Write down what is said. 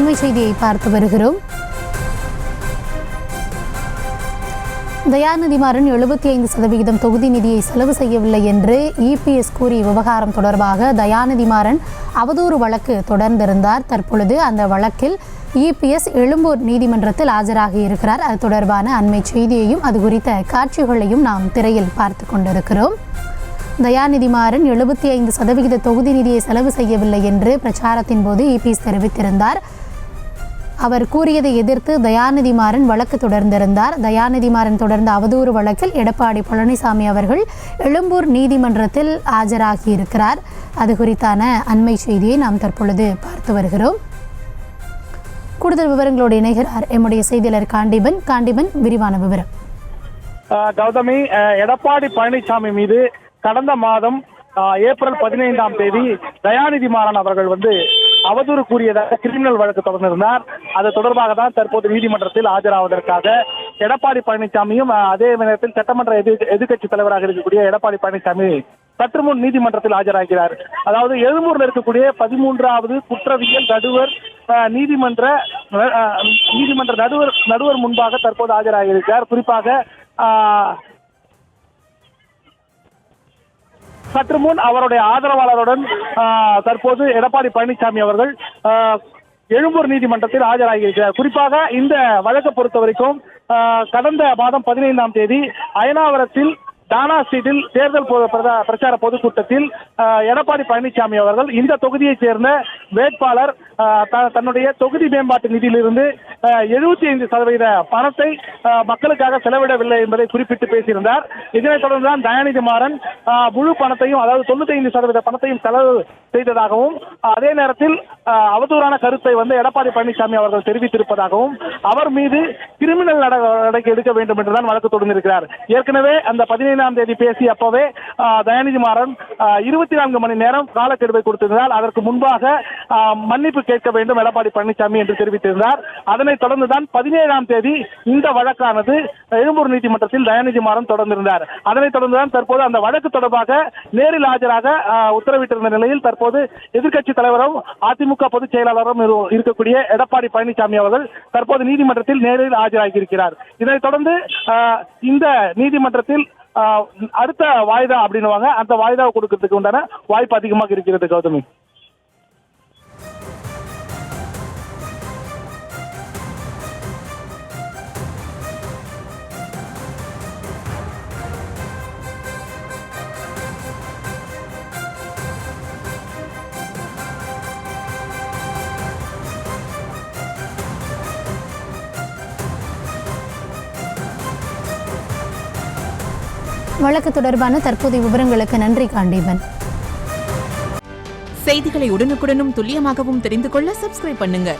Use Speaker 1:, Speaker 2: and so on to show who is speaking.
Speaker 1: அண்மை செய்தியை பார்த்து வருகிறோம். தயாநிதிமாறன் 75% தொகுதி நிதியை செலவு செய்யவில்லை என்று இபிஎஸ் கூறிய விவகாரம் தொடர்பாக தயாநிதிமாறன் அவதூறு வழக்கு தொடர்ந்திருந்தார். தற்பொழுது அந்த வழக்கில் இபிஎஸ் எழும்பூர் நீதிமன்றத்தில் ஆஜராகி இருக்கிறார். அது தொடர்பான அண்மை செய்தியையும் அது குறித்த காட்சிகளையும் நாம் திரையில் பார்த்து கொண்டிருக்கிறோம். தயாநிதிமாறன் 75% தொகுதி நிதியை செலவு செய்யவில்லை என்று பிரச்சாரத்தின் போது இபிஎஸ் தெரிவித்திருந்தார். அவர் கூறியதை எதிர்த்து தயாநிதிமாறன் வழக்கு தொடர்ந்திருந்தார். தயாநிதிமாறன் தொடர்ந்த அவதூறு வழக்கில் எடப்பாடி பழனிசாமி அவர்கள் எழும்பூர் நீதிமன்றத்தில் ஆஜராகி இருக்கிறார். அது குறித்தான அண்மை செய்தியை நாம் தற்பொழுது பார்த்து வருகிறோம். கூடுதல் விவரங்களோடு இணைகிறார் எம்முடைய செய்தியாளர் காண்டிபன். காண்டிபன், விரிவான விவரம்.
Speaker 2: கௌதமி, எடப்பாடி பழனிசாமி மீது கடந்த மாதம் ஏப்ரல் 15ஆம் தேதி தயாநிதிமாறன் அவர்கள் அவதூறு கூறியதாக கிரிமினல் வழக்கு தொடர்ந்திருந்தார். அது தொடர்பாக தான் தற்போது நீதிமன்றத்தில் ஆஜராவதற்காக எடப்பாடி பழனிசாமியும் அதே நேரத்தில் சட்டமன்ற எதிர்க்கட்சி தலைவராக இருக்கக்கூடிய எடப்பாடி பழனிசாமி சற்று முன் நீதிமன்றத்தில் ஆஜராகிறார். அதாவது எழும்பூரில் இருக்கக்கூடிய 13வது குற்றவியல் நடுவர் நீதிமன்ற நடுவர் முன்பாக தற்போது ஆஜராகியிருக்கிறார். குறிப்பாக சற்று முன் அவருடைய ஆதரவாளருடன் தற்போது எடப்பாடி பழனிசாமி அவர்கள் எழும்பூர் நீதிமன்றத்தில் ஆஜராகியிருக்கிறார். குறிப்பாக இந்த வழக்கை பொறுத்த வரைக்கும் கடந்த மாதம் 15ஆம் தேதி அயனாவரத்தில் டானா ஸ்ட்ரீட்டில் தேர்தல் பிரச்சார பொதுக்கூட்டத்தில் எடப்பாடி பழனிசாமி அவர்கள் இந்த தொகுதியைச் சேர்ந்த வேட்பாளர் தன்னுடைய தொகுதி மேம்பாட்டு நிதியிலிருந்து 75% பணத்தை மக்களுக்காக செலவிடவில்லை என்பதை குறிப்பிட்டு பேசியிருந்தார். இதனைத் தொடர்ந்துதான் தயாநிதிமாறன் முழு பணத்தையும், அதாவது 95% பணத்தையும் செலவு செய்ததாகவும் அதே நேரத்தில் அவதூறான கருத்தை எடப்பாடி பழனிசாமி அவர்கள் தெரிவித்திருப்பதாகவும் அவர் மீது கிரிமினல் நடவடிக்கை எடுக்க வேண்டும் என்றுதான் வழக்கு தொடர்ந்திருக்கிறார். ஏற்கனவே அந்த 15ஆம் தேதி பேசிய அப்பவே தயாநிதிமாறன் 24 மணி நேரம் காலக்கெடுவை கொடுத்திருந்தால் அதற்கு முன்பாக மன்னிப்பு கேட்க வேண்டும் எடப்பாடி பழனிசாமி என்று தெரிவித்திருந்தார். அதனைத் தொடர்ந்துதான் 17ஆம் தேதி இந்த வழக்கானது எழும்பூர் நீதிமன்றத்தில் தயாநிதிமாறன் தொடர்ந்திருந்தார். அதனைத் தொடர்ந்துதான் தற்போது அந்த வழக்கு தொடர்பாக நேரில் ஆஜராக உத்தரவிட்டிருந்த நிலையில் தற்போது எதிர்க்கட்சி தலைவரும் அதிமுக பொதுச் செயலாளரும் இருக்கக்கூடிய எடப்பாடி பழனிசாமி அவர்கள் தற்போது நீதிமன்றத்தில் நேரில் ஆஜராகியிருக்கிறார். இதனைத் தொடர்ந்து இந்த நீதிமன்றத்தில் அடுத்த வாய்தா அப்படின்னுவாங்க, அந்த வாய்தாவை கொடுக்கறதுக்கு உண்டான வாய்ப்பு அதிகமாக இருக்கிறது. கௌதமி,
Speaker 1: வழக்கு தொடர்பான தற்போதைய விவரங்களுக்கு நன்றி காண்டீபன்.
Speaker 3: செய்திகளை உடனுக்குடனும் துல்லியமாகவும் தெரிந்து கொள்ள சப்ஸ்கிரைப் பண்ணுங்க.